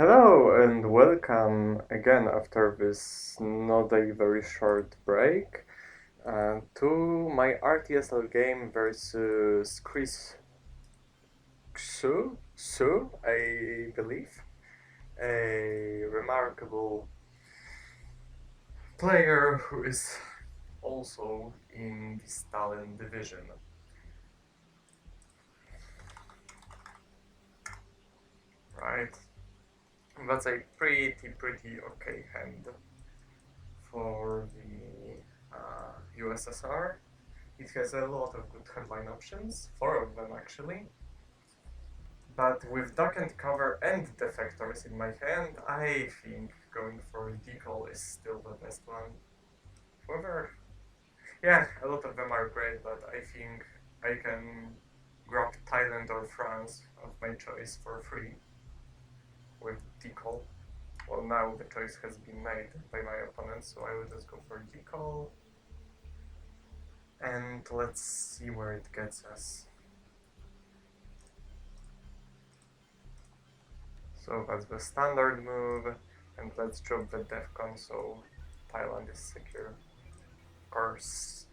Hello and welcome again after this not a very short break to my RTSL game versus Chris Xu, I believe, a remarkable player who is also in the Stalin division. Right, that's a pretty okay hand for the USSR. It has a lot of good handline options, four of them actually. But with duck and cover and defectors in my hand, I think going for decal is still the best one. However, yeah, a lot of them are great, but I think I can grab Thailand or France of my choice for free with decal. Well, now the choice has been made by my opponent, so I will just go for decal. And let's see where it gets us. So that's the standard move, and let's drop the defcon so Thailand is secure. Of course,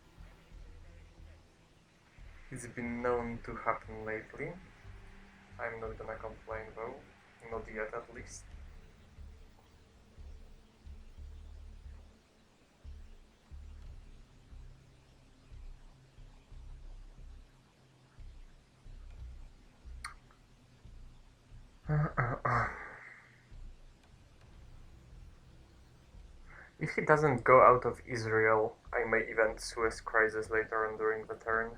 it's been known to happen lately. I'm not gonna complain though, not yet at least. If he doesn't go out of Israel, I may event Suez Crisis later on during the turn.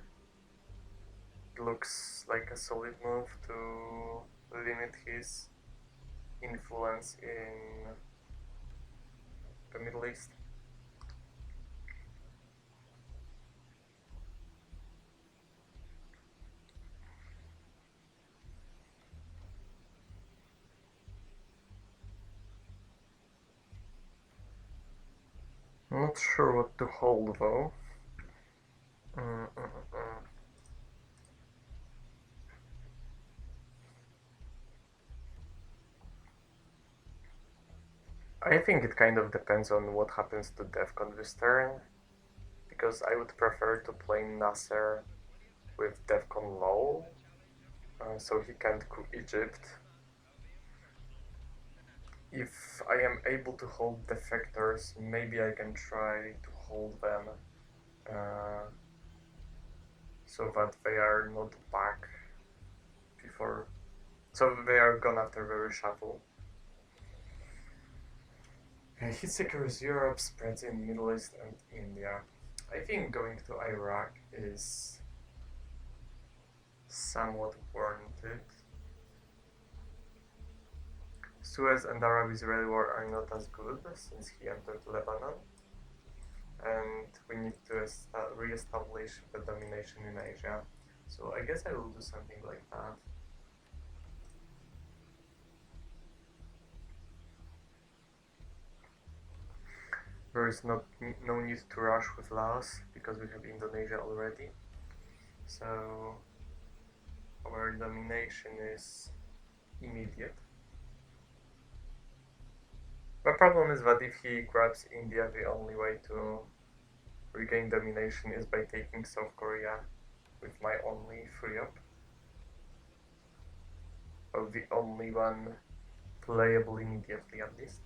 It looks like a solid move to limit his influence in the Middle East. Not sure what to hold though. I think it kind of depends on what happens to Defcon this turn, because I would prefer to play Nasser with Defcon low, so he can't coup Egypt. If I am able to hold defectors, maybe I can try to hold them so that they are not back before, so they are gone after the reshuffle. He secures Europe, spreads in Middle East and India. I think going to Iraq is somewhat warranted. Suez and Arab-Israeli war are not as good since he entered Lebanon, and we need to re-establish the domination in Asia. So I guess I will do something like that. There is no need to rush with Laos because we have Indonesia already. So our domination is immediate. The problem is that if he grabs India, the only way to regain domination is by taking South Korea with my only free up. Or the only one playable immediately at least.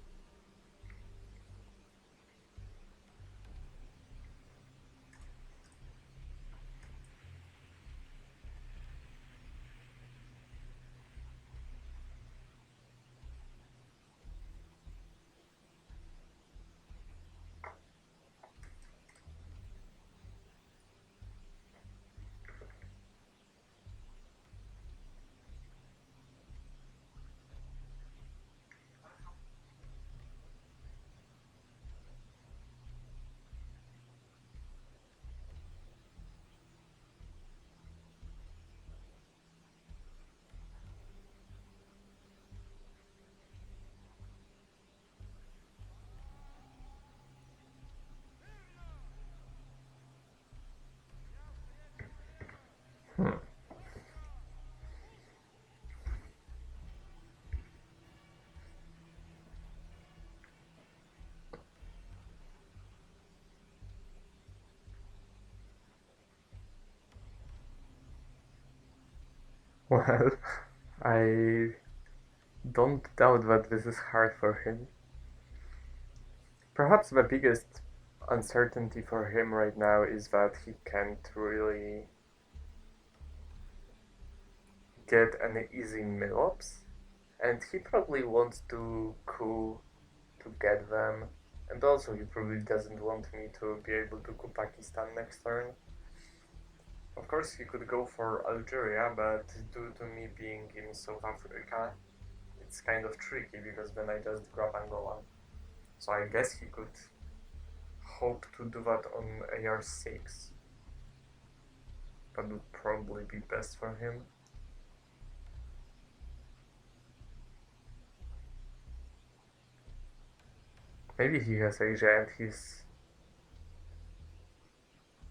Well, I don't doubt that this is hard for him. Perhaps the biggest uncertainty for him right now is that he can't really get any easy mill-ups, and he probably wants to coup to get them, and also he probably doesn't want me to be able to coup Pakistan next turn. Of course, he could go for Algeria, but due to me being in South Africa, it's kind of tricky because then I just grab Angola. So I guess he could hope to do that on AR6. That would probably be best for him. Maybe he has Asia and he's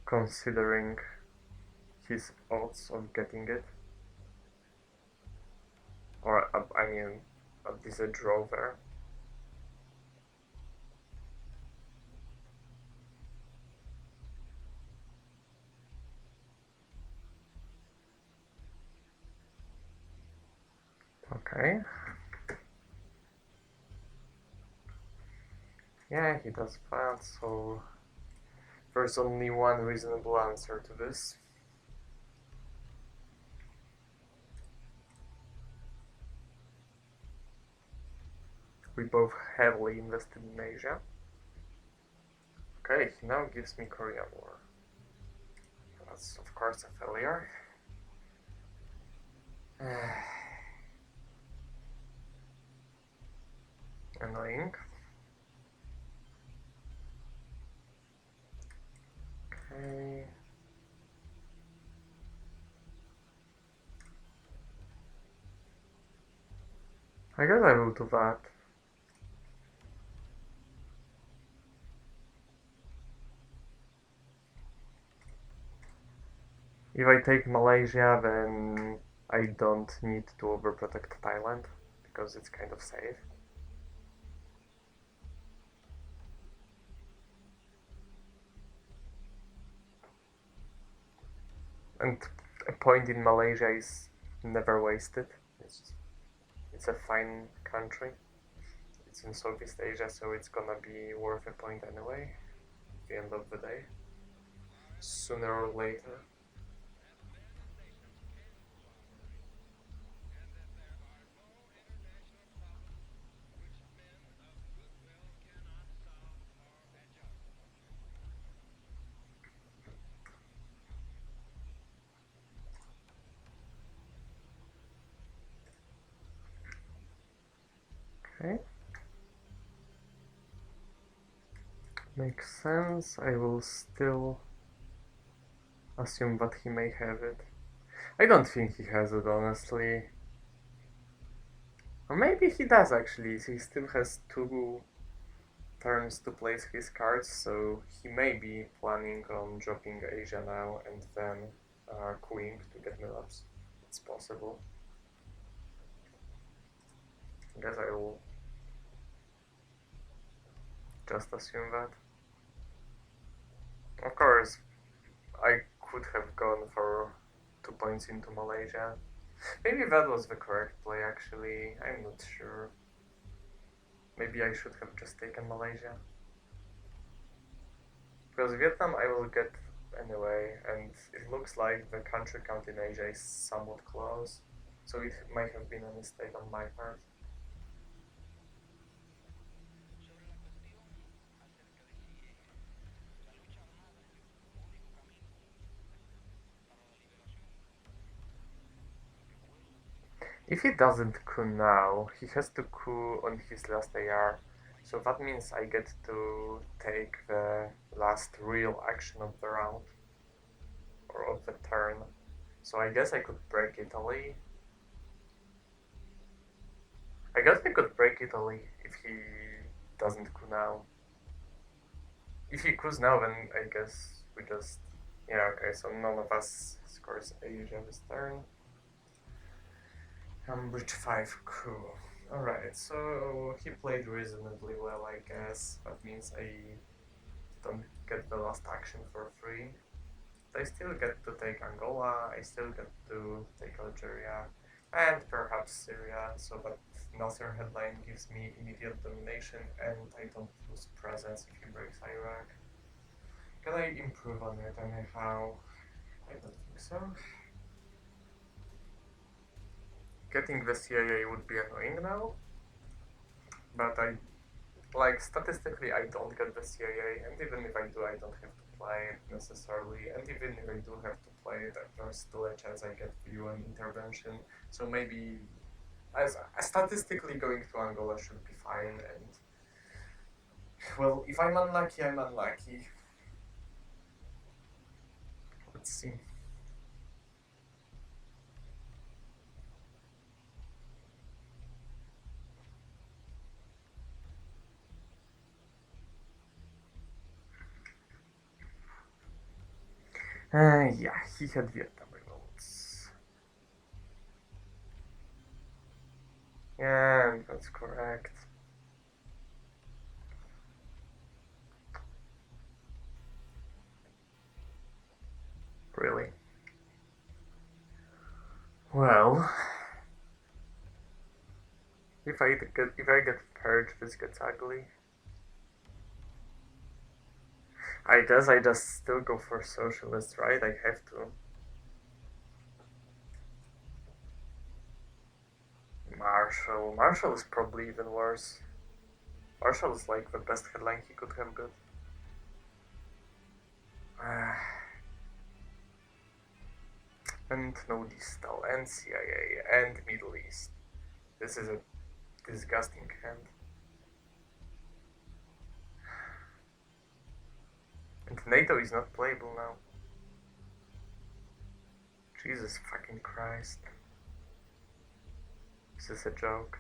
considering his odds of getting it. Or, I mean, at least a draw there. Okay. Yeah, he does that, so there's only one reasonable answer to this. We both heavily invested in Asia. Okay, he now gives me Korean War. That's of course a failure. Annoying. Okay. I guess I will do that. If I take Malaysia, then I don't need to overprotect Thailand, because it's kind of safe. And a point in Malaysia is never wasted. It's a fine country. It's in Southeast Asia, so it's gonna be worth a point anyway, at the end of the day. Sooner or later. Okay. Makes sense. I will still assume that he may have it. I don't think he has it, honestly. Or maybe he does actually. He still has 2 turns to place his cards, so he may be planning on dropping Asia now and then queuing to get mill-ups. It's possible. I guess I will just assume that. Of course, I could have gone for 2 points into Malaysia. Maybe that was the correct play actually, I'm not sure. Maybe I should have just taken Malaysia. Because Vietnam I will get anyway, and it looks like the country count in Asia is somewhat close, so it might have been a mistake on my part. If he doesn't coup now, he has to coup on his last AR, so that means I get to take the last real action of the round, or of the turn. So I guess I could break Italy. I guess I could break Italy if he doesn't coup now. If he coups now, then I guess we just... Yeah, okay, so none of us scores Asia this turn. Bridge 5 coup. Alright, so he played reasonably well, I guess. That means I don't get the last action for free. I still get to take Angola, I still get to take Algeria, and perhaps Syria, so that Nasser headline gives me immediate domination and I don't lose presence if he breaks Iraq. Can I improve on it anyhow? I don't think so. Getting the CIA would be annoying now, but statistically I don't get the CIA, and even if I do, I don't have to play it necessarily, and even if I do have to play it, there's still a chance I get UN intervention, so maybe as statistically going to Angola should be fine, and well, if I'm unlucky, I'm unlucky. Let's see. Yeah, he had Vietnam revolts. Yeah, that's correct. Really? Well, if I get purged, this gets ugly. I guess I just still go for socialist, right? I have to. Marshall is probably even worse. Marshall is like the best headline he could have got. And no distal, and CIA, and Middle East. This is a disgusting hand. And NATO is not playable now. Jesus fucking Christ. This is a joke.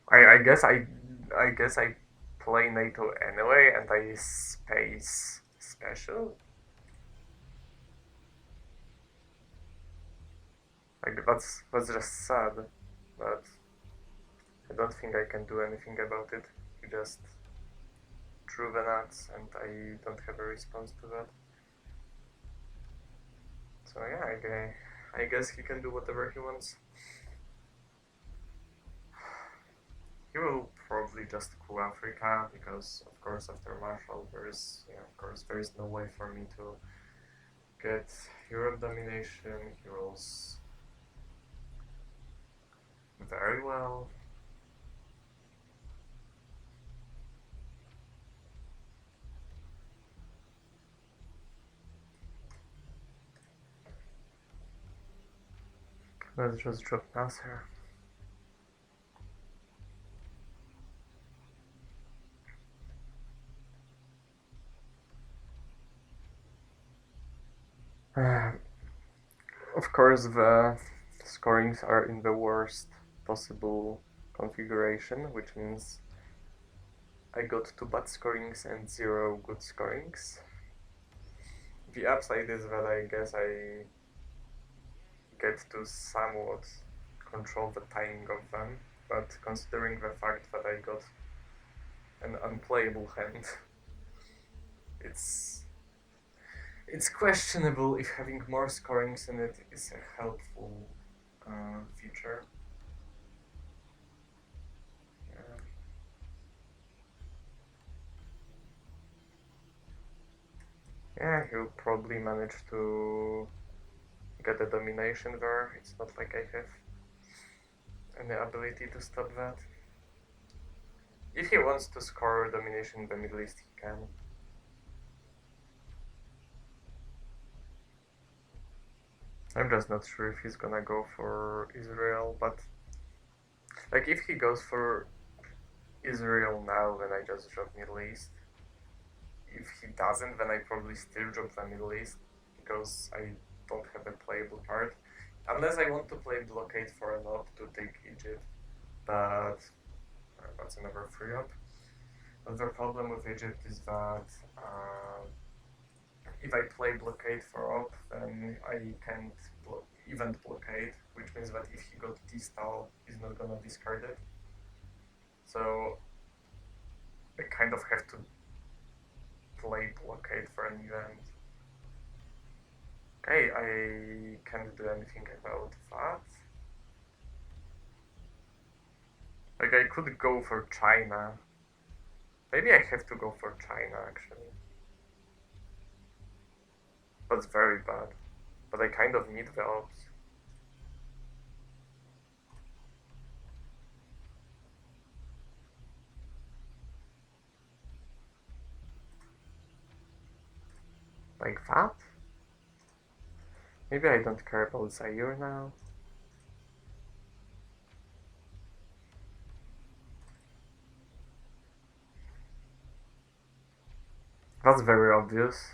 I guess I play NATO anyway, and I space special. Like that's just sad, but I don't think I can do anything about it. He just drew the nuts, and I don't have a response to that. So yeah, I guess he can do whatever he wants. He will probably just coup Africa because, of course, after Marshall, there is no way for me to get Europe domination. He rolls very well. Let's just drop Nasser. Of course, the scorings are in the worst possible configuration, which means I got 2 bad scorings and 0 good scorings. The upside is that I guess I get to somewhat control the timing of them, but considering the fact that I got an unplayable hand, it's questionable if having more scorings in it is a helpful feature. Yeah, he'll probably manage to get a domination there. It's not like I have any ability to stop that. If he wants to score domination in the Middle East, he can. I'm just not sure if he's gonna go for Israel, but like if he goes for Israel now, then I just drop Middle East. If he doesn't, then I probably still drop the Middle East because I don't have a playable card. Unless I want to play blockade for an op to take Egypt, but that's another free op. But the problem with Egypt is that if I play blockade for op, then I can't event blockade, which means that if he got distal, he's not gonna discard it. So I kind of have to play blockade for an event. Okay, I can't do anything about that. Like, I could go for China. Maybe I have to go for China, actually. That's very bad. But I kind of need the ops. Like that? Maybe I don't care about Zaire now. That's very obvious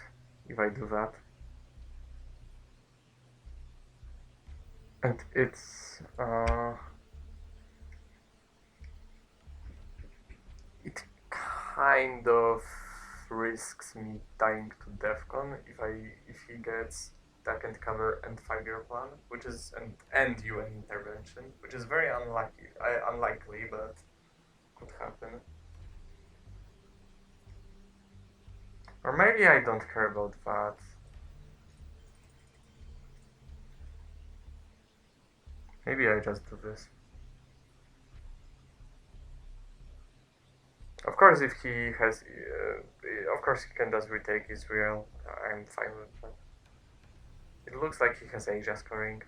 if I do that. And it's it kind of risks me dying to DEFCON if he gets Duck and Cover and 5-year plan, which is and UN intervention, which is very unlikely, but could happen. Or maybe I don't care about that. Maybe I just do this. Of course, if he has, of course he can just retake Israel. I'm fine with that. It looks like he has Asia scoring,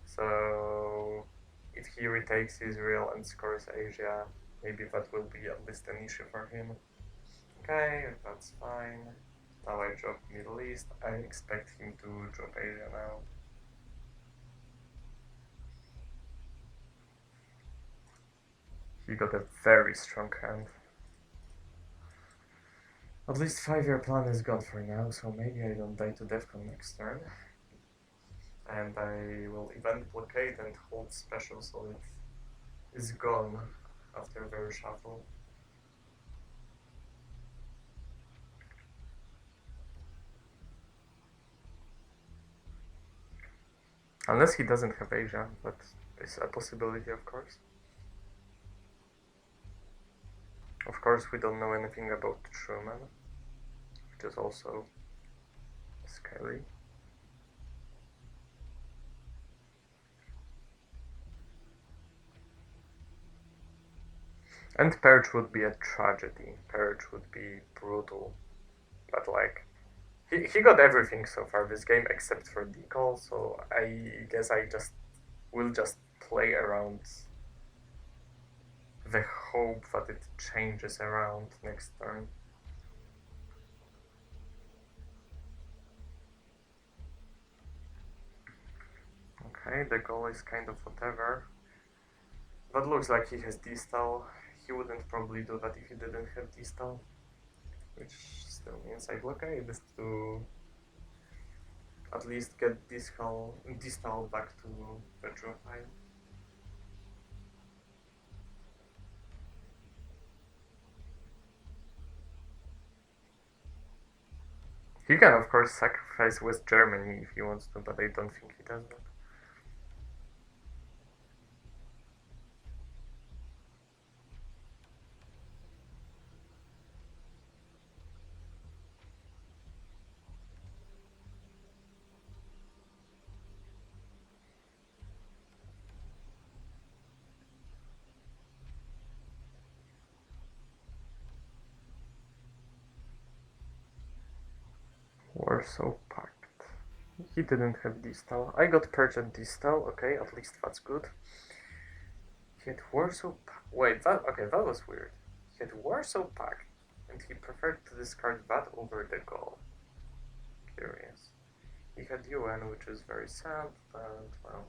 so if he retakes Israel and scores Asia, maybe that will be at least an issue for him. Okay, that's fine. Now I drop Middle East. I expect him to drop Asia now. He got a very strong hand. At least 5-year plan is gone for now, so maybe I don't die to DEFCON next turn. And I will event blockade and hold special so it is gone after their shuffle. Unless he doesn't have Asia, but it's a possibility, of course. Of course, we don't know anything about Truman, which is also scary. And Purge would be a tragedy. Purge would be brutal. But like, he got everything so far this game except for decal, so I guess I will just play around the hope that it changes around next turn. Okay, the goal is kind of whatever. That looks like he has distal. He wouldn't probably do that if he didn't have distal. Which still means I blockade this to at least get distal back to the draw pile. He can of course sacrifice West Germany if he wants to, but I don't think he does that. Warsaw Pact. He didn't have distal. I got Purge and distal. Okay, at least that's good. He had Warsaw Pact. Wait, that was weird. He had Warsaw Pact, and he preferred to discard that over the goal. Curious. He had UN, which is very sad, but well.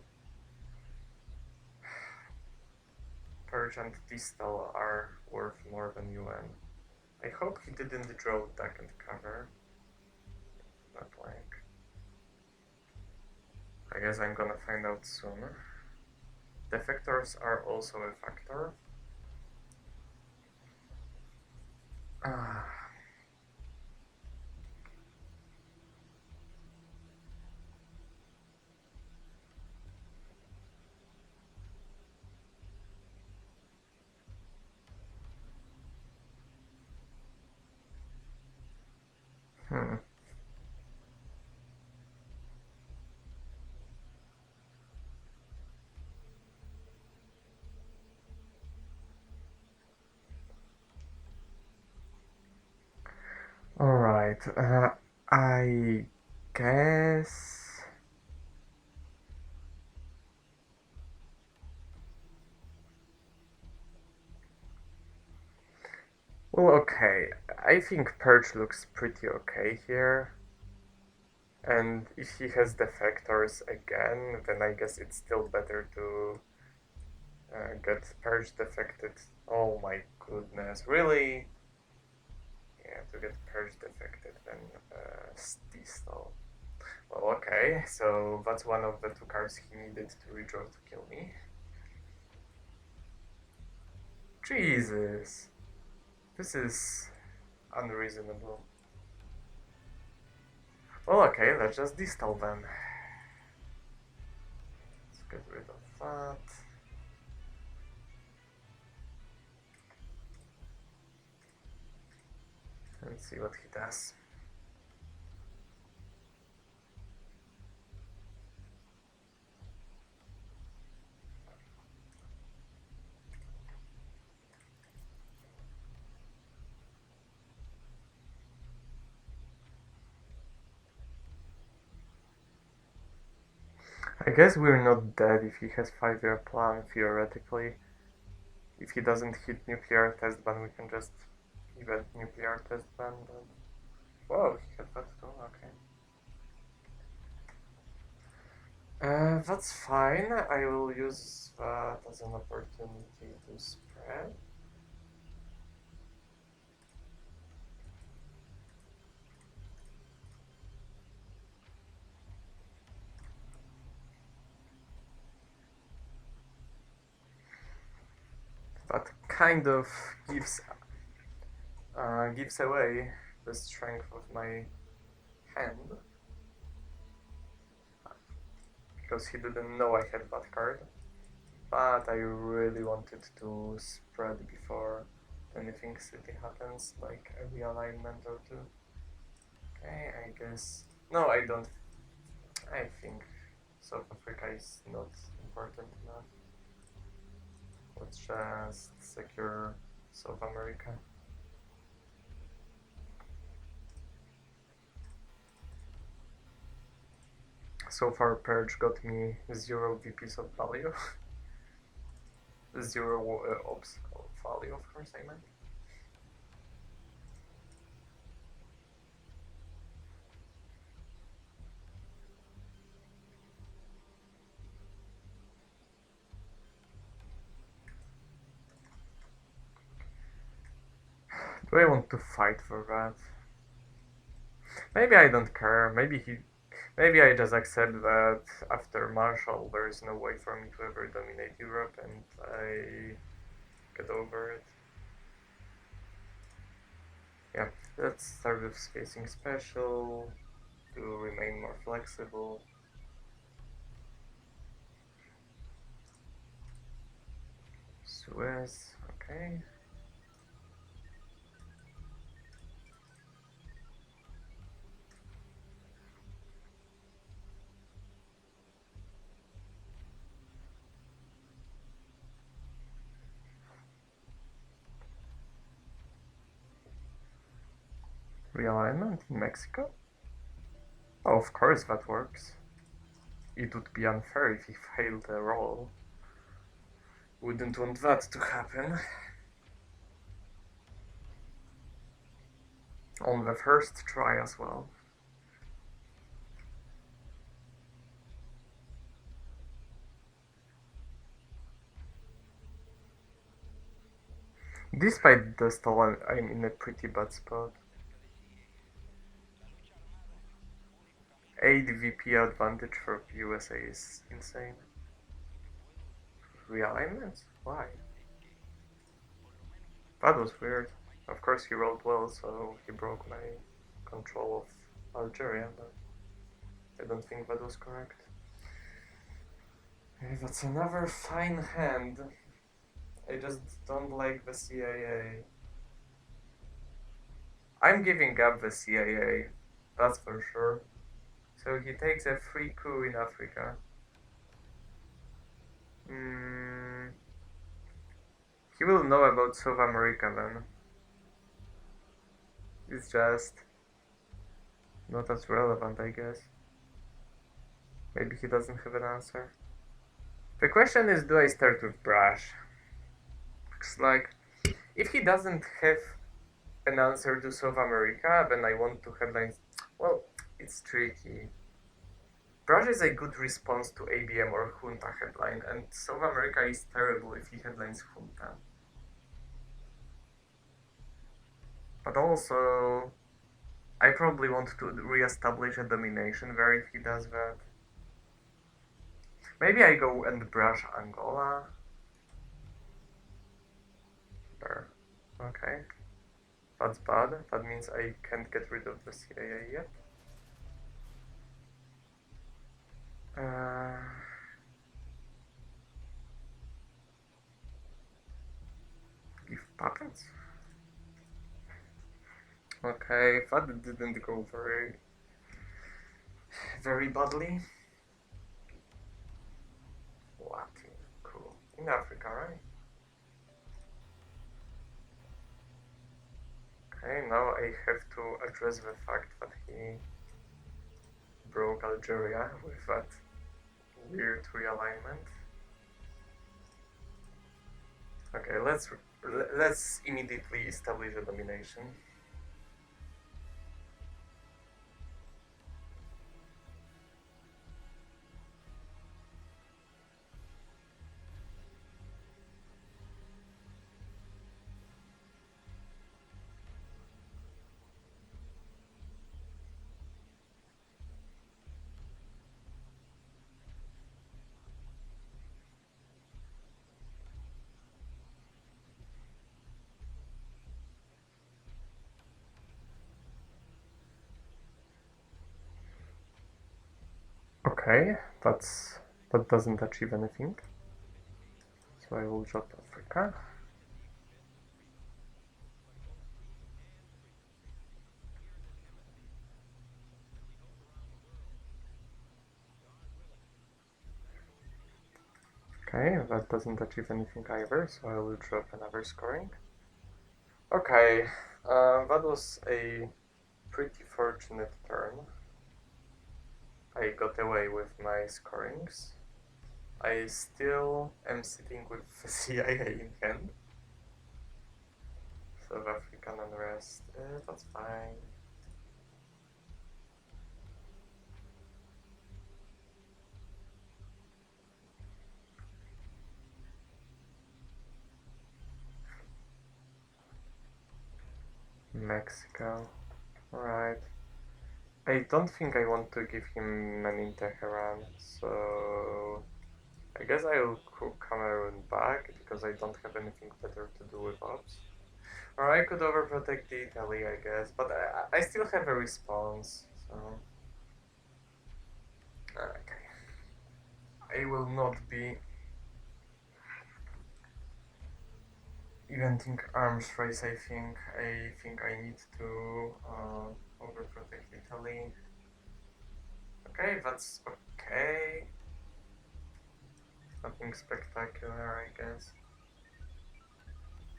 Purge and distal are worth more than UN. I hope he didn't draw Duck and Cover. Not like. I guess I'm gonna find out soon. Defectors are also a factor. Hmm. Alright, I guess. Well, okay. I think Purge looks pretty okay here. And if he has defectors again, then I guess it's still better to get Purge defected. Oh my goodness, really? Yeah, to get Purge defected than Steastal. Well, okay, so that's one of the two cards he needed to redraw to kill me. Jesus! This is unreasonable. Well, okay, let's just Distal then. Let's get rid of that. And see what he does. I guess we're not dead if he has 5-year plan, theoretically. If he doesn't hit nuclear test ban, we can just event nuclear test ban. But... whoa, he had that too, okay. That's fine. I will use that as an opportunity to spread. That kind of gives away the strength of my hand, because he didn't know I had that card. But I really wanted to spread before anything silly happens, like a realignment or two. Okay, I guess... no, I don't... I think South Africa is not important enough. Let's just secure South America. So far, Purge got me 0 VPs of value. 0 ops of value, of course, I meant. Do I want to fight for that? Maybe I don't care. Maybe I just accept that after Marshall there is no way for me to ever dominate Europe and I get over it. Yeah, let's start with spacing special to remain more flexible. Suez, okay. Realignment in Mexico? Oh, of course that works. It would be unfair if he failed the roll. Wouldn't want that to happen. On the first try as well. Despite the stall, I'm in a pretty bad spot. 8 VP advantage for USA is insane. Realignment? Why? That was weird. Of course he rolled well, so he broke my control of Algeria, but I don't think that was correct. Okay, that's another fine hand. I just don't like the CIA. I'm giving up the CIA. That's for sure. So he takes a free coup in Africa. Mm, he will know about South America then. It's just not as relevant, I guess. Maybe he doesn't have an answer. The question is, do I start with Brush? Because, like, if he doesn't have an answer to South America, then I want to headlines. Well, it's tricky. Brush is a good response to ABM or Junta headline, and South America is terrible if he headlines Junta. But also, I probably want to re-establish a domination there if he does that. Maybe I go and brush Angola. There. Okay. That's bad. That means I can't get rid of the CIA yet. Uh, give patents? Okay, that didn't go very badly. Latin, cool. In Africa, right? Okay, now I have to address the fact that he broke Algeria with that weird realignment. Okay, let's immediately establish a domination. Okay, that doesn't achieve anything. So I will drop Africa. Okay, that doesn't achieve anything either, so I will drop another scoring. Okay, that was a pretty fortunate turn. I got away with my scorings. I still am sitting with the CIA in hand. South African unrest, that's fine. Mexico, alright. I don't think I want to give him money in Tehran, so I guess I'll cook Cameroon back because I don't have anything better to do with ops. Or I could overprotect Italy, I guess, but I still have a response, so... Okay. I will not be eventing arms race, I think. I think I need to overprotect Italy. Okay, that's okay. Nothing spectacular, I guess.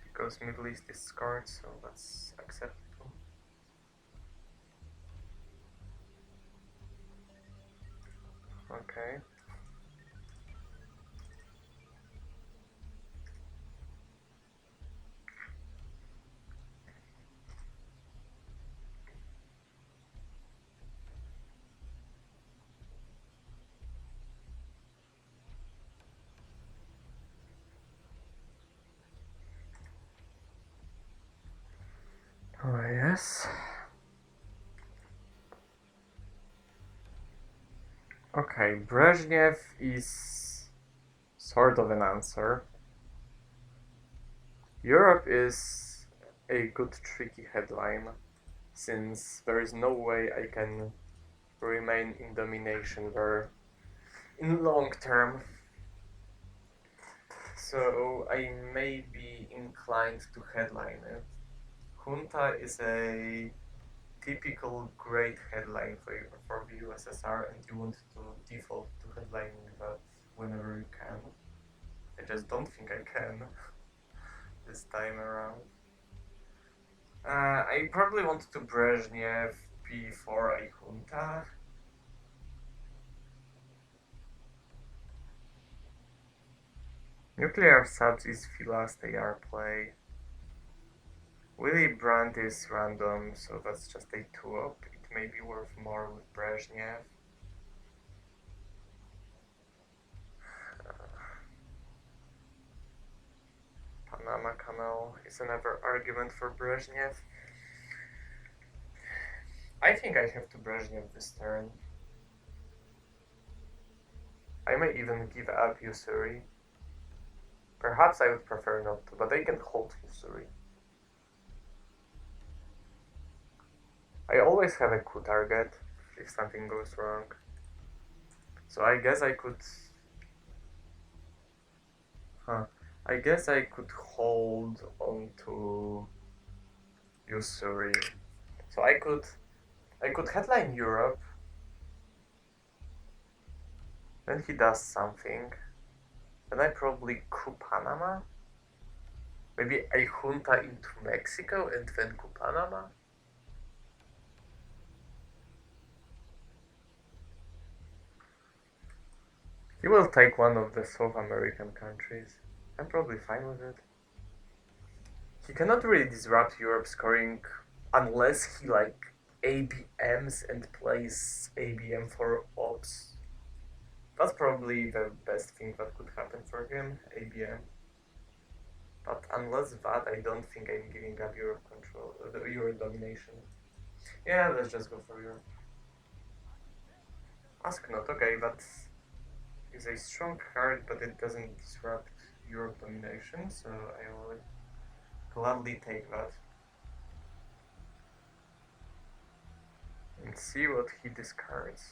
Because Middle East is scored, so that's acceptable. Okay. Oh, yes. Okay, Brezhnev is sort of an answer. Europe is a good tricky headline, since there is no way I can remain in domination there in long term. So I may be inclined to headline it. Junta is a typical great headline for the USSR, and you want to default to headlining that whenever you can. I just don't think I can this time around. I probably want to Brezhnev before I junta. Nuclear subs is the last AR play. Willy Brandt is random, so that's just a 2-up. It may be worth more with Brezhnev. Panama Canal is another argument for Brezhnev. I think I have to Brezhnev this turn. I may even give up Usury. Perhaps I would prefer not to, but I can hold Usury. I always have a coup target if something goes wrong. So I guess I could... I guess I could hold on to Usury. So I could headline Europe. Then he does something. Then I probably coup Panama. Maybe I junta into Mexico and then coup Panama. He will take one of the South American countries. I'm probably fine with it. He cannot really disrupt Europe scoring unless he like ABMs and plays ABM for ops. That's probably the best thing that could happen for him, ABM. But unless that, I don't think I'm giving up Europe control, Europe domination. Yeah, let's just go for Europe. Ask not, okay, that is a strong card, but it doesn't disrupt Europe domination, so I will gladly take that. And see what he discards.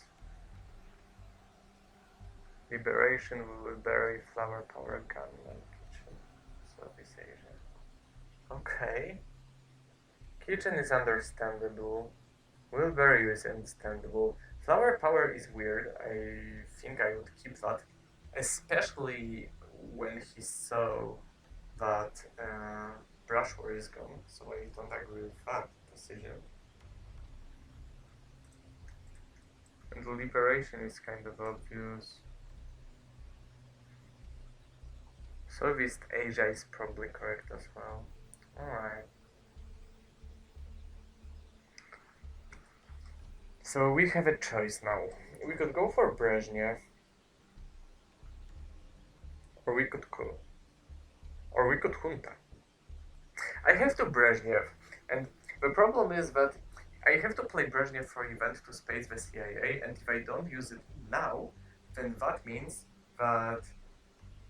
Liberation, we will bury flower power gun and kitchen. Southeast Asia. Okay. Kitchen is understandable. Wilbury is understandable. Flower power is weird. I think I would keep that. Especially when he saw that brush war is gone. So I don't agree with that decision. And the liberation is kind of obvious. Southeast Asia is probably correct as well. Alright. So we have a choice now. We could go for Brezhnev. Or we could coup. Or we could junta. I have to Brezhnev. And the problem is that I have to play Brezhnev for event to space the CIA, and if I don't use it now, then that means that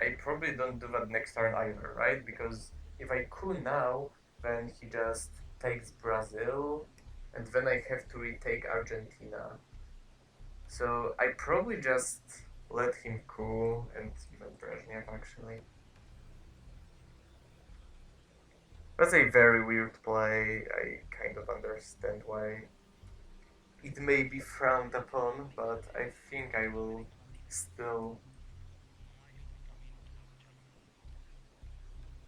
I probably don't do that next turn either, right? Because if I coup now, then he just takes Brazil, and then I have to retake Argentina. So I probably just let him coup and even Brezhnev actually. That's a very weird play. I kind of understand why it may be frowned upon, but I think I will still...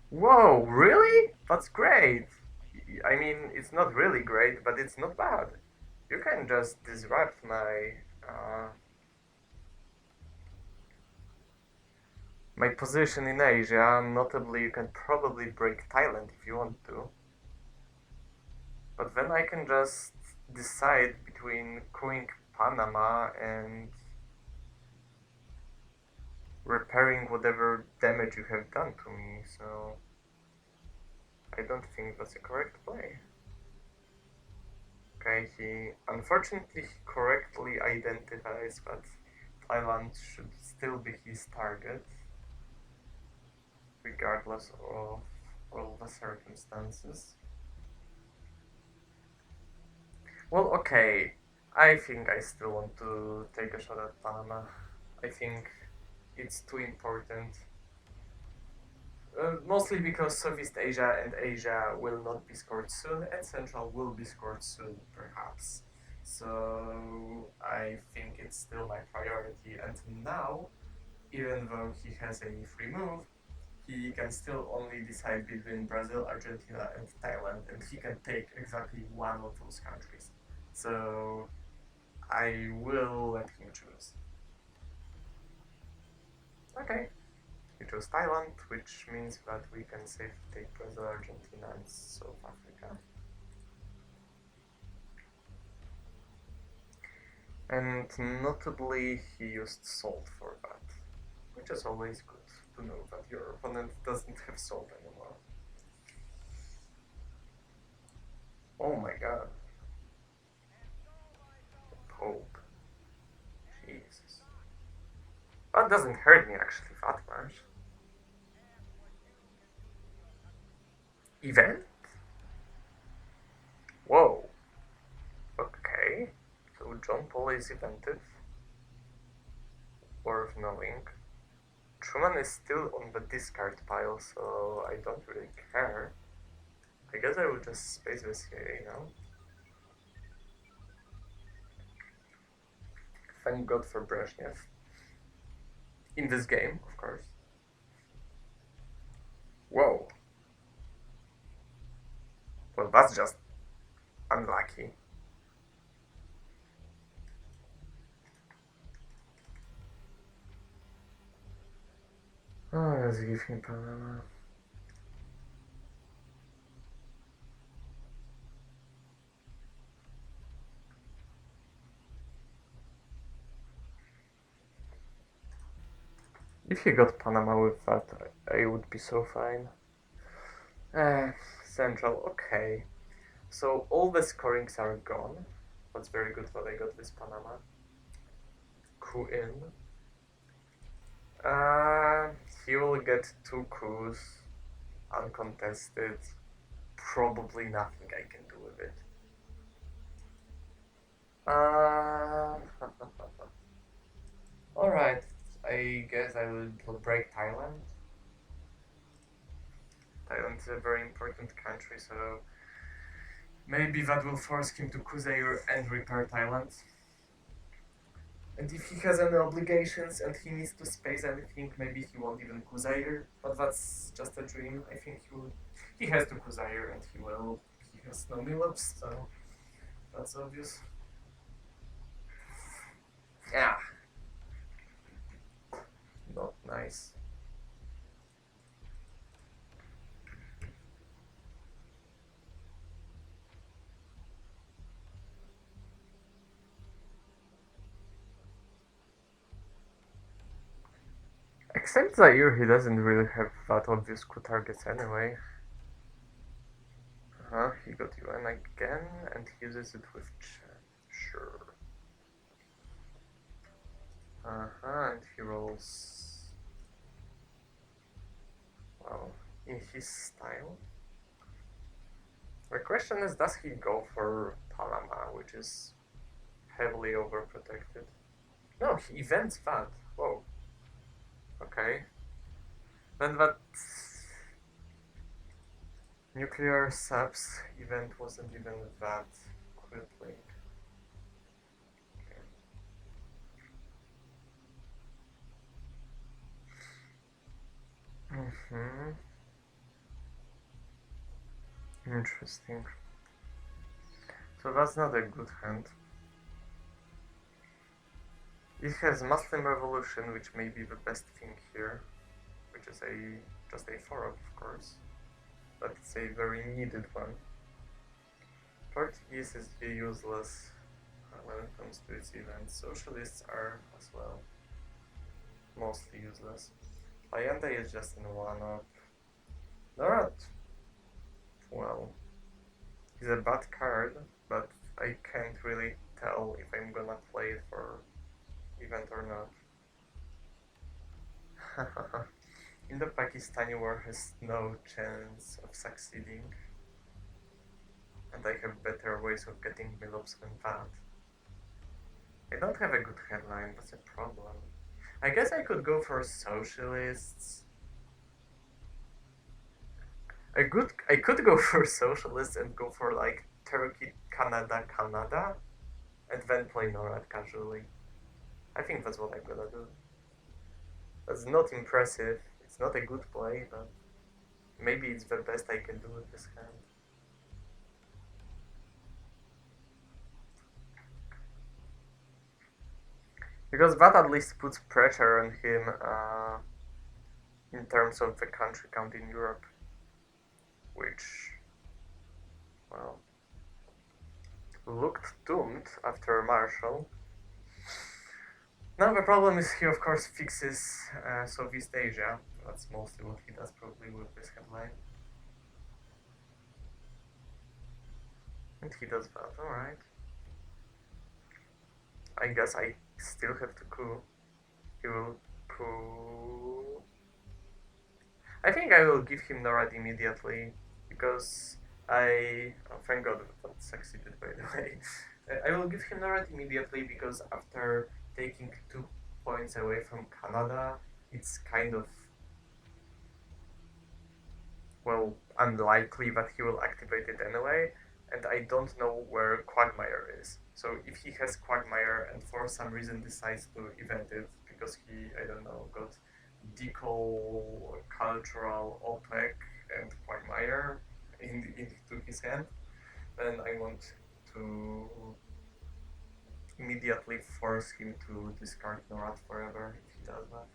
Whoa, really? That's great! I mean, it's not really great, but it's not bad. You can just disrupt my position in Asia. Notably, you can probably break Thailand if you want to. But then I can just decide between couing Panama and repairing whatever damage you have done to me, so I don't think that's a correct play. Okay, he unfortunately correctly identifies that Thailand should still be his target, regardless of all the circumstances. Well, okay, I think I still want to take a shot at Panama. I think it's too important. Mostly because Southeast Asia and Asia will not be scored soon, and Central will be scored soon, perhaps. So I think it's still my priority. And now, even though he has a free move, he can still only decide between Brazil, Argentina, and Thailand, and he can take exactly one of those countries. So I will let him choose. Okay. We chose Thailand, which means that we can safely take Brazil, Argentina, and South Africa. And notably, he used salt for that, which is always good to know that your opponent doesn't have salt anymore. Oh my god. The Pope. Jesus. That doesn't hurt me actually that much. Event? Whoa. Okay. So John Paul is evented. Worth knowing. Truman is still on the discard pile, so I don't really care. I guess I will just space this here, you know? Thank God for Brezhnev. In this game, of course. Whoa. Well, that's just unlucky. Oh, let's give him Panama. If he got Panama with that, I would be so fine. Central, okay. So all the scorings are gone. That's very good that I got this Panama. Coup in. He will get 2 coups, uncontested. Probably nothing I can do with it. Alright, I guess I will break Thailand. Thailand is a very important country, so maybe that will force him to Kuzair and repair Thailand. And if he has any obligations and he needs to space anything, maybe he won't even Kuzair, but that's just a dream. I think he has to Kuzair and he will. He has no Milops, so that's obvious. Yeah. Not nice. Except Zaire, he doesn't really have that obvious coup targets anyway. He got UN again, and he uses it with Chen. Sure. And he rolls... well, in his style. The question is, does he go for Panama, which is heavily overprotected? No, he events that. Whoa. Okay. Then that nuclear subs event wasn't even that crippling. Okay. Interesting. So that's not a good hand. It has Muslim Revolution, which may be the best thing here, which is just a 4 of course, but it's a very needed one. Portuguese is useless when it comes to its events. Socialists are as well mostly useless. Allende is just in 1-up. Not well. He's a bad card, but I can't really tell if I'm gonna play it for event or not. Indo-Pakistani war has no chance of succeeding, and I have better ways of getting Milops than that. I don't have a good headline, that's a problem. I guess I could go for socialists. I could go for socialist and go for like Turkey, Canada, and then play NORAD casually. I think that's what I'm gonna do. That's not impressive. It's not a good play, but maybe it's the best I can do with this hand. Because that at least puts pressure on him in terms of the country count in Europe, which, well, looked doomed after Marshall. Now the problem is he of course fixes Southeast Asia. That's mostly what he does probably with this headline. And he does that, alright. I guess I still have to coup. He will coup. I think I will give him NORAD immediately because thank God that succeeded by the way. I will give him NORAD immediately because after taking 2 points away from Canada, it's kind of, well, unlikely that he will activate it anyway, and I don't know where Quagmire is. So if he has Quagmire and for some reason decides to event it because he, I don't know, got Decal, Cultural, OPEC, and Quagmire into his hand, then I want to immediately force him to discard NORAD forever if he does that.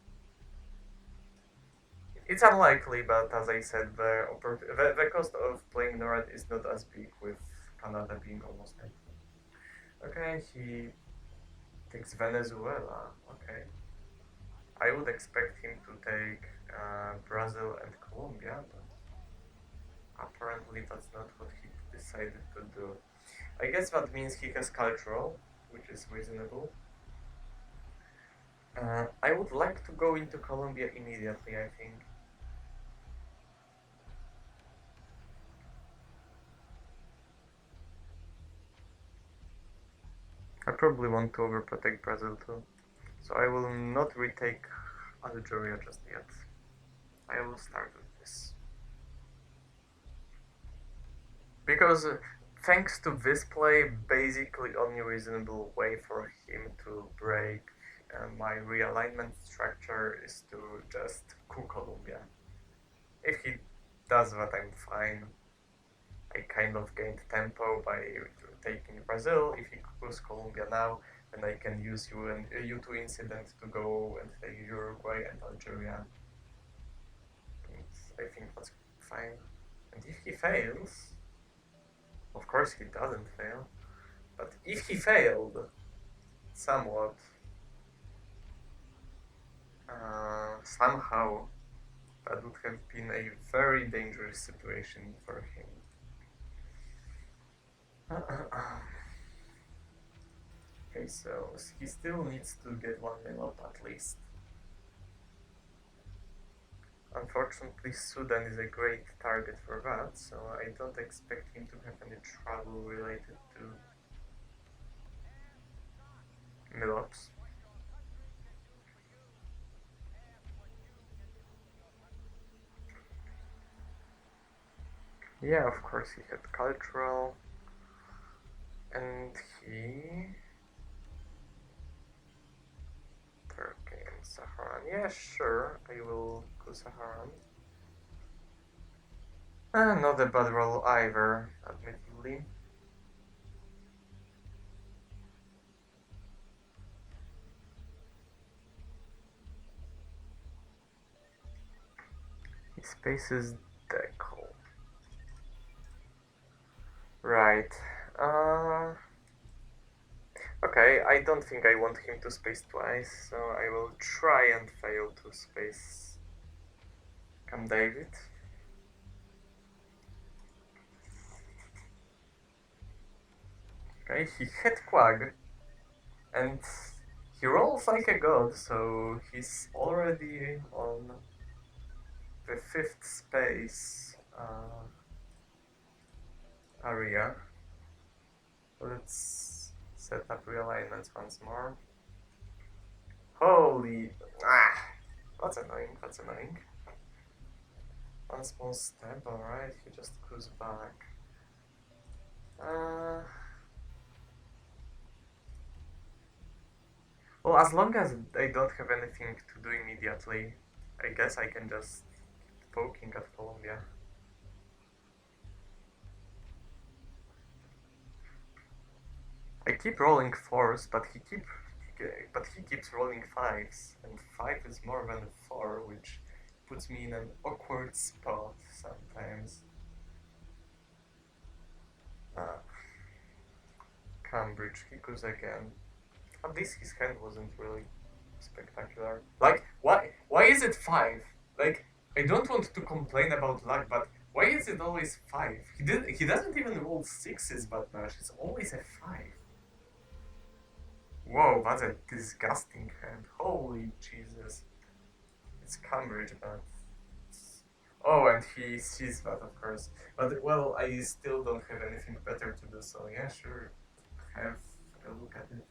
It's unlikely, but as I said, the cost of playing NORAD is not as big with Canada being almost empty. Okay, he takes Venezuela. Okay. I would expect him to take Brazil and Colombia, but apparently that's not what he decided to do. I guess that means he has cultural, which is reasonable. I would like to go into Colombia immediately, I think. I probably want to overprotect Brazil too. So I will not retake Algeria just yet. I will start with this. Because thanks to this play, basically only reasonable way for him to break my realignment structure is to just coup Colombia. If he does that, I'm fine. I kind of gained tempo by taking Brazil. If he coups Colombia now, then I can use U2 incident to go and take Uruguay and Algeria. And I think that's fine. And if he fails, of course he doesn't fail, but if he failed somewhat, somehow, that would have been a very dangerous situation for him. Okay, so he still needs to get 1 mil up at least. Unfortunately, Sudan is a great target for that, so I don't expect him to have any trouble related to mil-ups. Yeah, of course he had cultural, and he... Turkey and Saharan. Yeah, sure, I will go Saharan. Not a bad roll either, admittedly. He spaces Decal. Right. Okay, I don't think I want him to space twice, so I will try and fail to space Camp David. Okay, he hit Quag, and he rolls like a god, so he's already on the 5th space area. Let's set up realignments once more. Holy... that's annoying, that's annoying. One small step, alright, he just goes back. Uh, well, as long as I don't have anything to do immediately, I guess I can just keep poking at Colombia. I keep rolling fours, but he keeps rolling fives, and five is more than four, which puts me in an awkward spot sometimes. Uh, Cambridge, he goes again. At least his hand wasn't really spectacular. Like, why is it five? Like, I don't want to complain about luck, but why is it always five? He doesn't even roll sixes that much. It's always a five. Whoa, that's a disgusting hand. Holy Jesus. It's Cambridge, but oh, and he sees that, of course. But well, I still don't have anything better to do, so yeah, sure, have a look at it.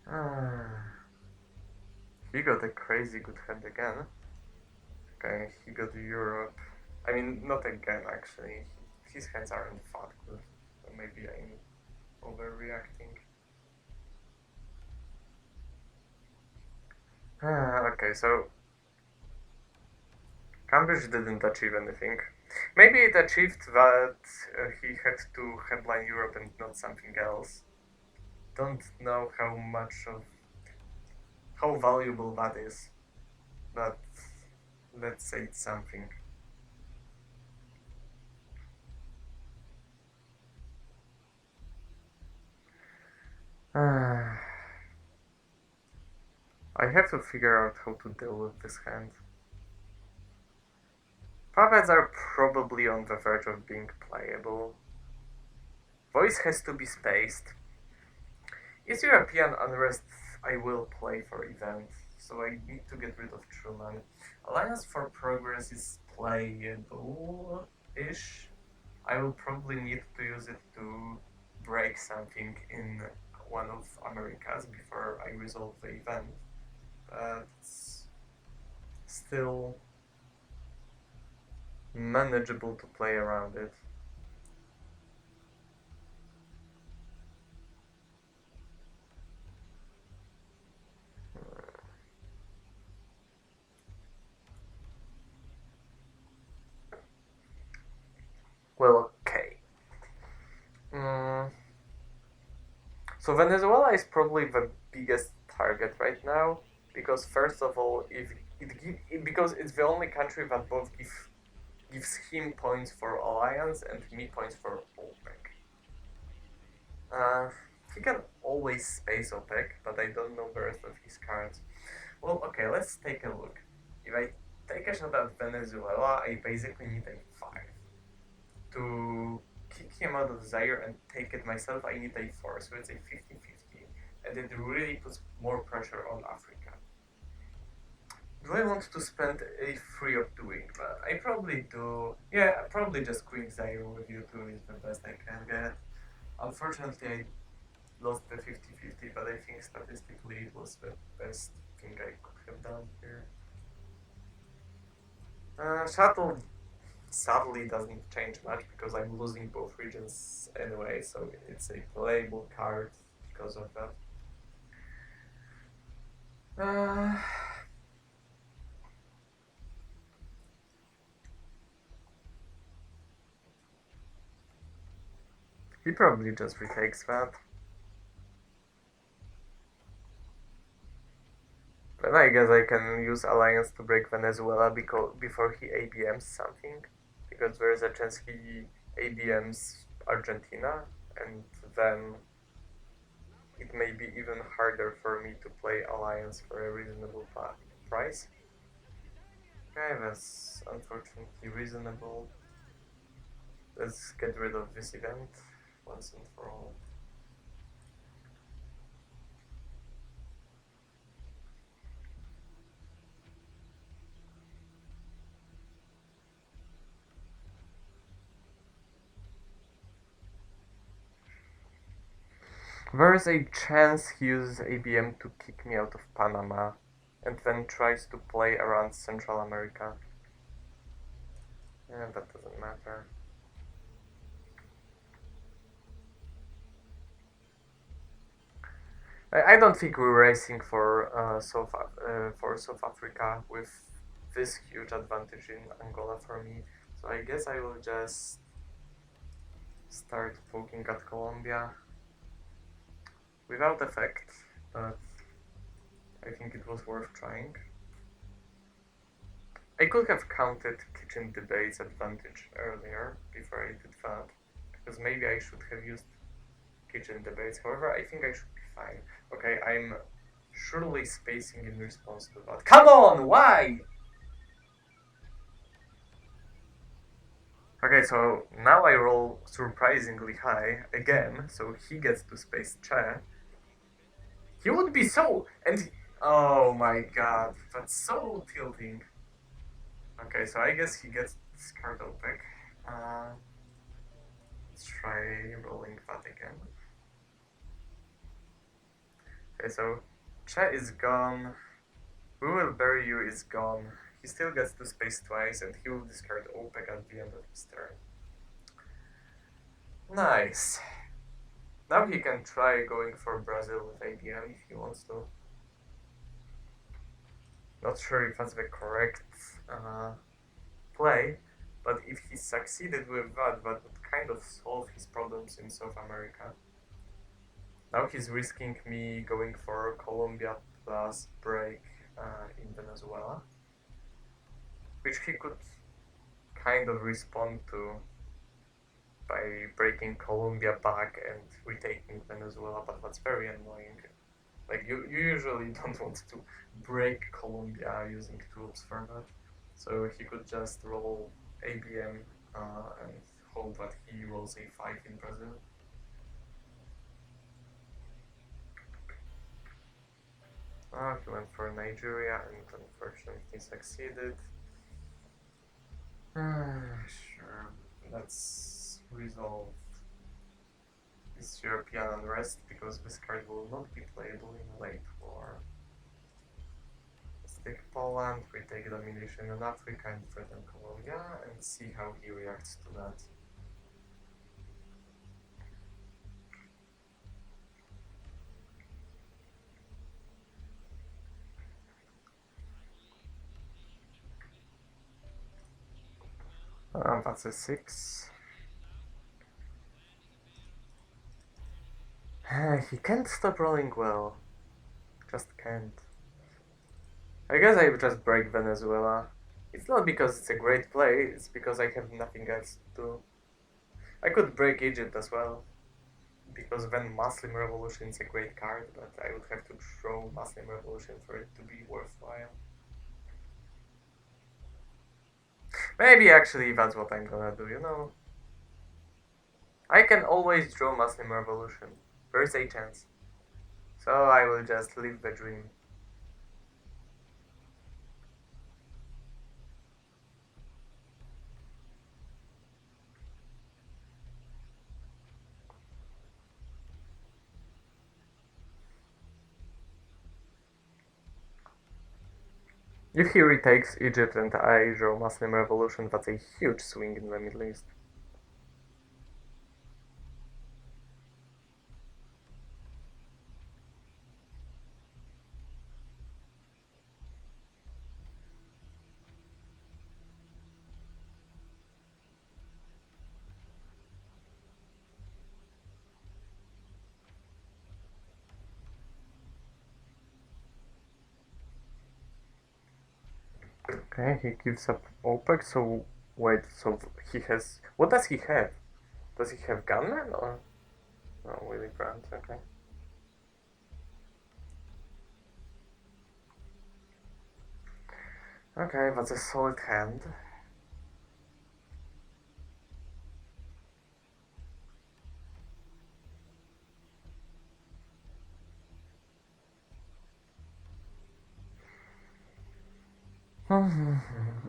Ah, he got a crazy good hand again. Okay, he got Europe. I mean, not again, actually. His hands aren't that good. So maybe I'm overreacting. Okay, so Cambridge didn't achieve anything. Maybe it achieved that he had to headline Europe and not something else. Don't know how valuable that is, but let's say it's something. I have to figure out how to deal with this hand. Puppets are probably on the verge of being playable. Voice has to be spaced. Is European Unrest I will play for event, so I need to get rid of Truman. Alliance for Progress is playable-ish. I will probably need to use it to break something in one of Americas before I resolve the event. But it's still manageable to play around it. Well, okay. Mm, so Venezuela is probably the biggest target right now because first of all, if because it's the only country that both gives him points for alliance and me points for OPEC. He can always space OPEC, but I don't know the rest of his cards. Well, okay, let's take a look. If I take a shot at Venezuela, I basically need a 5. To kick him out of Zaire and take it myself, I need a 4, so it's a 50-50. And it really puts more pressure on Africa. Do I want to spend a 3 of doing that? I probably do. Yeah, probably just Queen Zaire with you 2 is the best I can get. Unfortunately, I lost the 50-50, but I think statistically it was the best thing I could have done here. Shuttle sadly doesn't change much because I'm losing both regions anyway, so it's a playable card because of that. Uh, he probably just retakes that. Then I guess I can use Alliance to break Venezuela before he ABMs something, because there is a chance he ABMs Argentina, and then it may be even harder for me to play Alliance for a reasonable price. Okay, that's unfortunately reasonable. Let's get rid of this event once and for all. There is a chance he uses ABM to kick me out of Panama. and then tries to play around Central America. Yeah, that doesn't matter. I don't think we're racing for South Africa with this huge advantage in Angola for me. So I guess I will just start poking at Colombia without effect, but I think it was worth trying. I could have counted kitchen debate's advantage earlier before I did that, because maybe I should have used kitchen debates. However, I think I should be fine. Okay, I'm surely spacing in response to that. Come on, why? Okay, so now I roll surprisingly high again, so he gets to space Che. He would be so... oh my god, that's so tilting. Okay, so I guess he gets this card OPEC. Let's try rolling that again. Okay, so Che is gone. We Will Bury You is gone. He still gets to space twice, and he will discard OPEC at the end of his turn. Nice. Now he can try going for Brazil with ABM if he wants to. Not sure if that's the correct play, but if he succeeded with that, that would kind of solve his problems in South America. Now he's risking me going for Colombia plus break in Venezuela, which he could kind of respond to by breaking Colombia back and retaking Venezuela, but that's very annoying. Like, you usually don't want to break Colombia using troops for that. So he could just roll ABM and hope that he rolls A5 in Brazil. He went for Nigeria and unfortunately succeeded. Sure, let's resolve this European unrest because this card will not be playable in late war. Let's take Poland, we take domination in Africa and threaten Colombia and see how he reacts to that. That's a 6. He can't stop rolling well. Just can't. I guess I would just break Venezuela. It's not because it's a great play, it's because I have nothing else to do. I could break Egypt as well, because then Muslim Revolution is a great card, but I would have to throw Muslim Revolution for it to be worthwhile. Maybe actually that's what I'm gonna do, you know? I can always draw Muslim Revolution. There's a chance. So I will just live the dream. If he retakes Egypt and I draw Muslim Revolution, that's a huge swing in the Middle East. Okay, he gives up OPEC, so wait, so he has... What does he have? Does he have Gunman or... No, Willy Brandt, okay. Okay, that's a solid hand.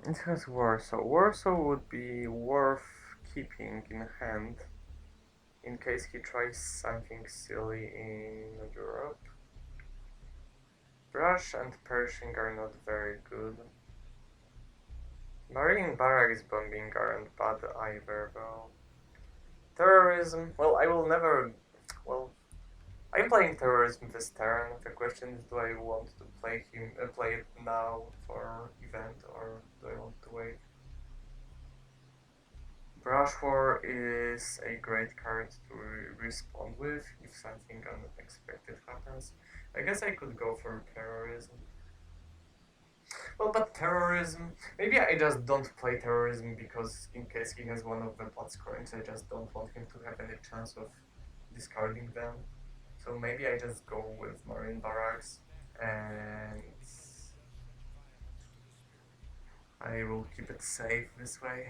It has Warsaw. Warsaw would be worth keeping in hand in case he tries something silly in Europe. Brush and Pershing are not very good. Marine barracks bombing aren't bad either, though. Terrorism, well, I will never. Well, I'm playing terrorism this turn. The question is, do I want to play it now for event, or do I want to wait? Brush War is a great card to respond with if something unexpected happens. I guess I could go for terrorism. Well, but terrorism. Maybe I just don't play terrorism because in case he has one of the bot coins, I just don't want him to have any chance of discarding them. So maybe I just go with Marine Barracks and I will keep it safe this way.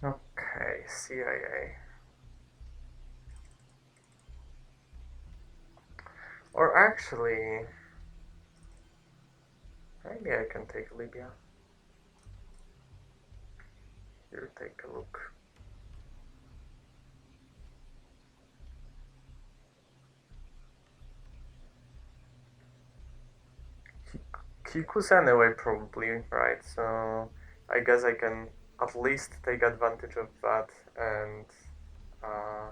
Okay, CIA. Or actually, maybe I can take Libya. Here, take a look. Kiku's anyway, probably, right? So I guess I can at least take advantage of that and uh,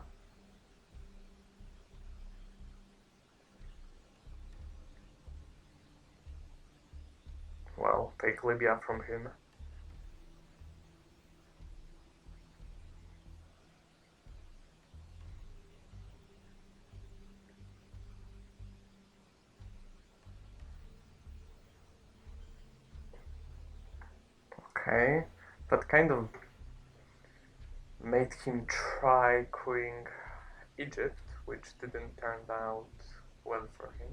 well, take Libya from him. Okay, that kind of made him try queuing Egypt, which didn't turn out well for him.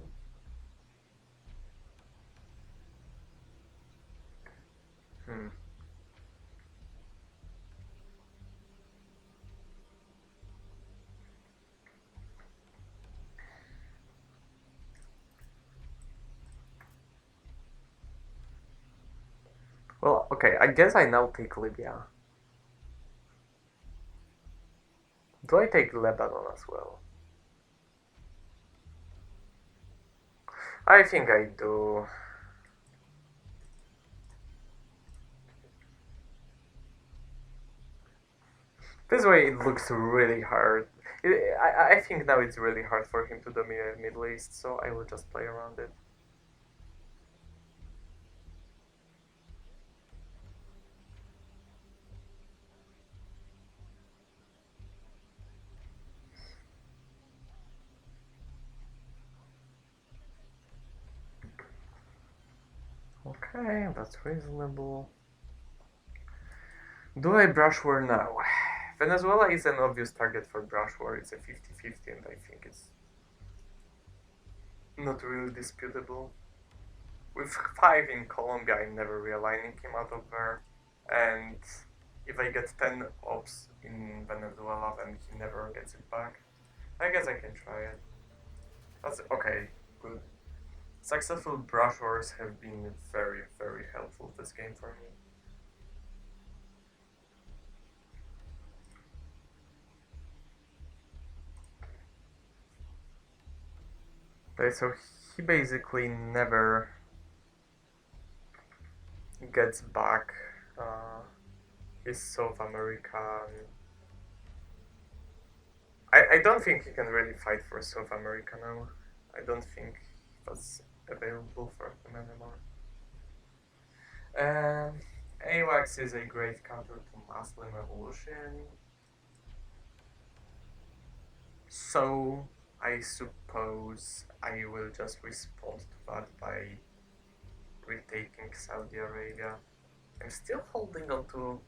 Hmm. Well, okay, I guess I now take Libya. Do I take Lebanon as well? I think I do. This way it looks really hard. I think now it's really hard for him to dominate Middle East, so I will just play around it. Okay, that's reasonable. Do I brush war now? Venezuela is an obvious target for brush war. It's a 50-50 and I think it's not really disputable. With 5 in Colombia, I'm never realigning him out of there. And if I get 10 ops in Venezuela, then he never gets it back. I guess I can try it. That's okay, good. Successful brush wars have been very, very helpful this game for me. Okay, so he basically never gets back his South American. I don't think he can really fight for South America now. I don't think that's available for him anymore. AWACS is a great counter to Muslim Revolution. So I suppose I will just respond to that by retaking Saudi Arabia. I'm still holding on to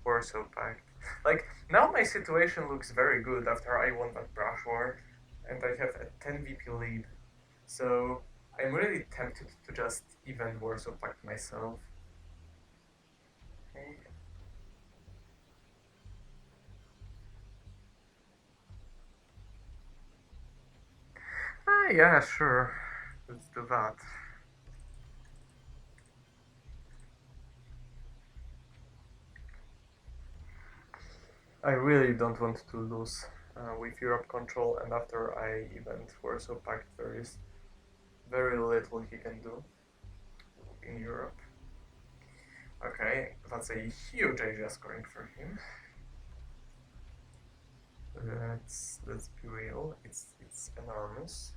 Warsaw Pact. Like, now my situation looks very good after I won that brush war, and I have a 10 VP lead. So I'm really tempted to just event Warsaw Pact myself. Okay. Yeah, sure. Let's do that. I really don't want to lose with Europe control, and after I event Warsaw Pact there is very little he can do in Europe. Okay, that's a huge Asia scoring for him. Let's be real. It's enormous.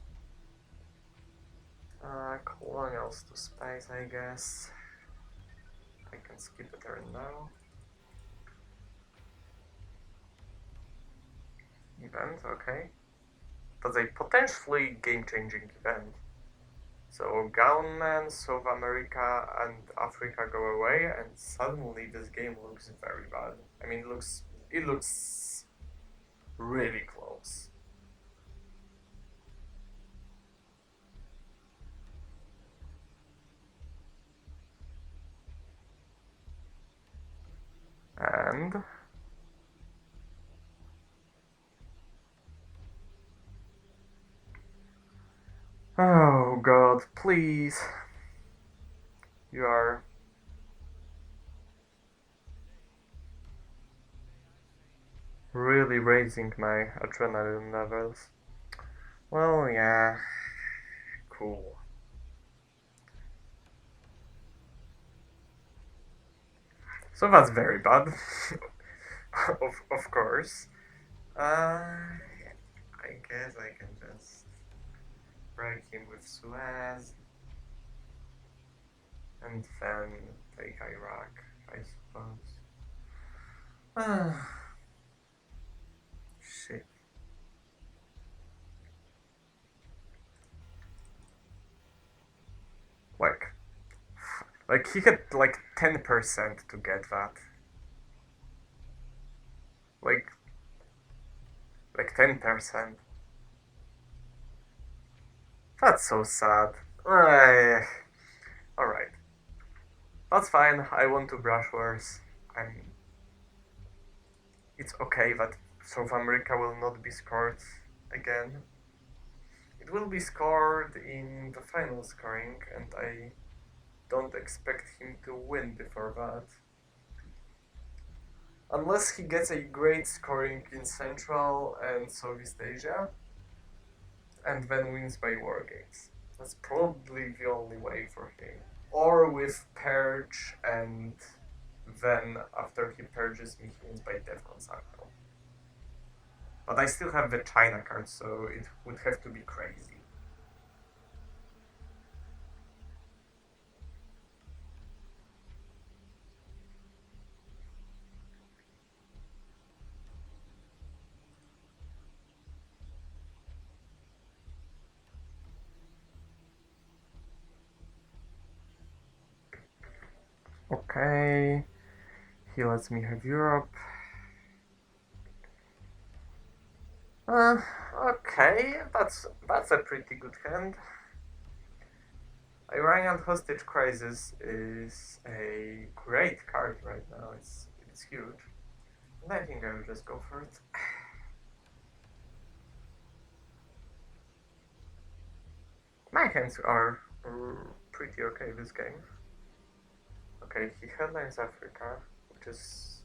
Colonials to space, I guess. I can skip a turn now. Event, okay. That's a potentially game-changing event. So Gunman, South America, and Africa go away, and suddenly this game looks very bad. I mean, it looks really close. And oh god, please. You are really raising my adrenaline levels. Well, yeah, cool. So that's very bad. of course. I guess I can just break him with Suez and then take Iraq, I suppose. Shit. Like, like he had like 10% to get that. Like, like 10%. That's so sad. Alright. That's fine. I want to brush wars. I'm. It's okay that South America will not be scored again. It will be scored in the final scoring, and I don't expect him to win before that. Unless he gets a great scoring in Central and Southeast Asia, and then wins by war games. That's probably the only way for him. Or with Purge, and then after he purges me, he wins by Defcon Cycle. But I still have the China card, so it would have to be crazy. Okay, he lets me have Europe. Uh, okay, that's a pretty good hand. Iranian hostage crisis is a great card right now. It's huge, and I think I will just go for it. My hands are pretty okay this game. Okay, he headlines Africa, which is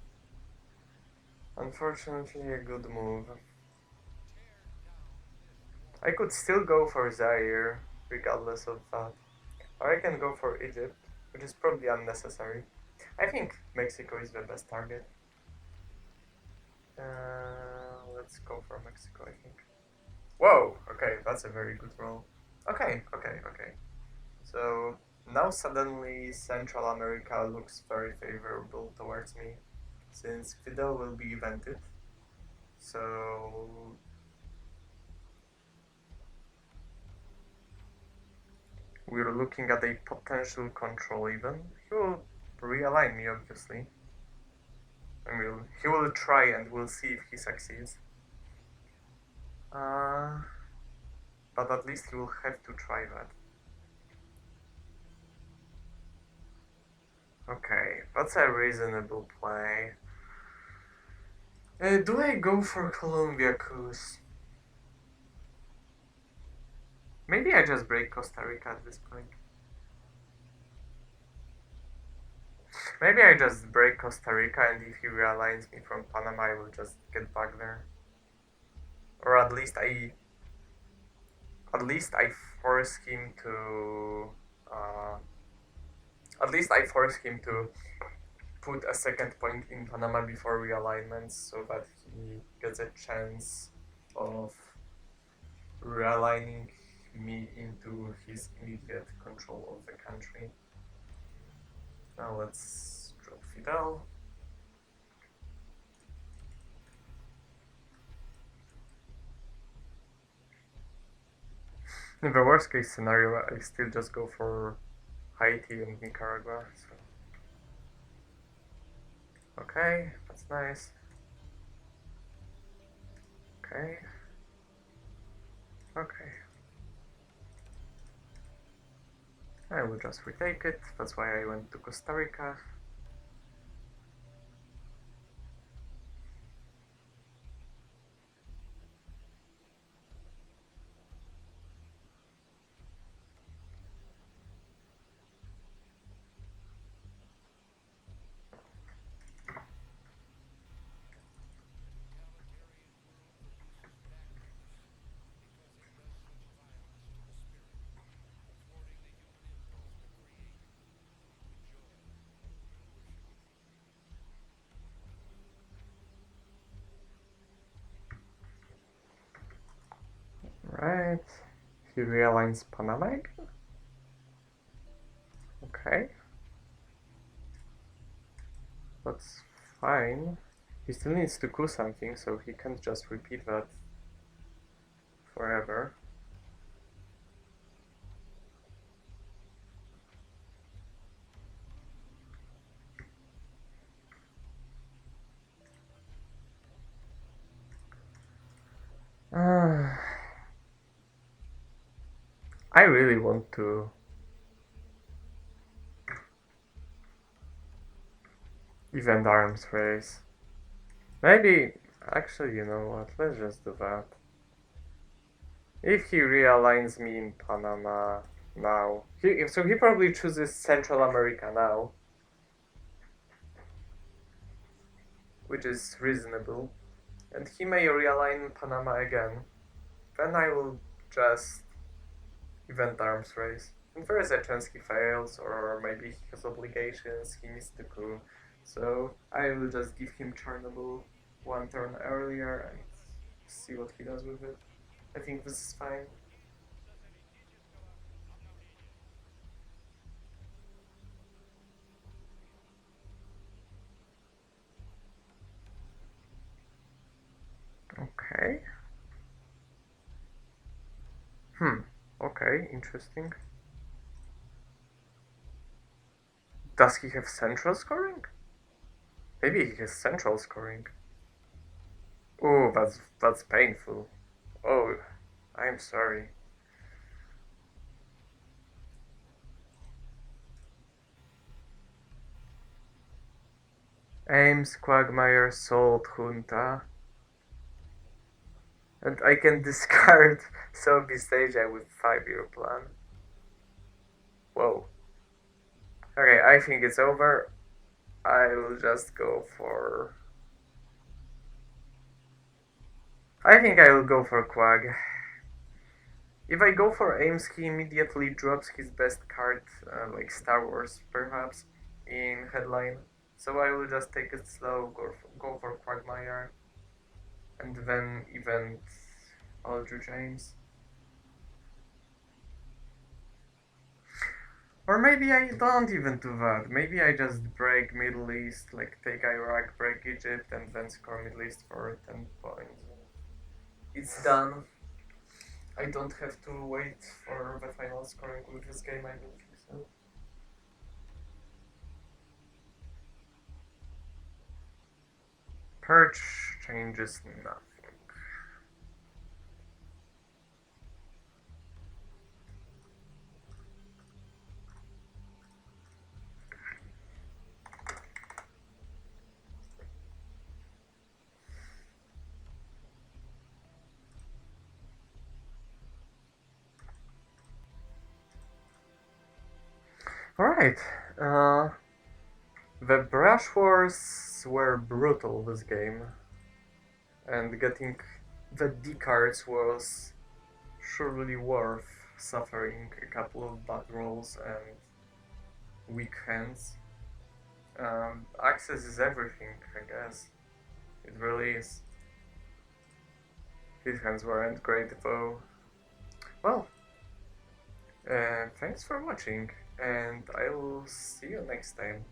unfortunately a good move. I could still go for Zaire, regardless of that. Or I can go for Egypt, which is probably unnecessary. I think Mexico is the best target. Let's go for Mexico, I think. Whoa! Okay, that's a very good roll. Okay. So now suddenly Central America looks very favorable towards me, since Fidel will be evented. So we're looking at a potential control even. He will realign me, obviously. And he will try, and we'll see if he succeeds. But at least he will have to try that. Okay, that's a reasonable play. Do I go for Colombia Coos? Maybe I just break Costa Rica at this point. Maybe I just break Costa Rica, and if he realigns me from Panama, I will just get back there. Or at least I force him to uh, at least I force him to put a second point in Panama before realignments, so that he gets a chance of realigning me into his immediate control of the country. Now let's drop Fidel. In the worst case scenario, I still just go for Haiti and Nicaragua. So. Okay, that's nice. Okay. Okay. I will just retake it. That's why I went to Costa Rica. Right. He realigns Panama again. Okay. That's fine. He still needs to do something, so he can't just repeat that forever. I really want to event arms race. Maybe, actually, you know what, let's just do that. If he realigns me in Panama now, so he probably chooses Central America now, which is reasonable, and he may realign Panama again. Then I will just event arms race. And there is a chance he fails, or maybe he has obligations, he needs to coup. So I will just give him Chernobyl one turn earlier and see what he does with it. I think this is fine. Okay. Okay, interesting. Does he have central scoring? Maybe he has central scoring. Oh, that's painful. Oh, I'm sorry. Ames, Quagmire, Salt, Junta. And I can discard Southeast Asia with 5-year plan. Whoa. Okay, I think it's over. I will just go for... I think I will go for Quag. If I go for Ames, he immediately drops his best card, like Star Wars, perhaps, in headline. So I will just take it slow, go for Quagmire, and then event Aldrich Ames. Or maybe I don't even do that. Maybe I just break Middle East, like take Iraq, break Egypt, and then score Middle East for 10 points. It's done. I don't have to wait for the final scoring with this game, I don't think so. Perch changes nothing. Alright. The brush wars were brutal this game, and getting the D cards was surely worth suffering a couple of bad rolls and weak hands. Access is everything, I guess. It really is. His hands weren't great though. Well, thanks for watching, and I will see you next time.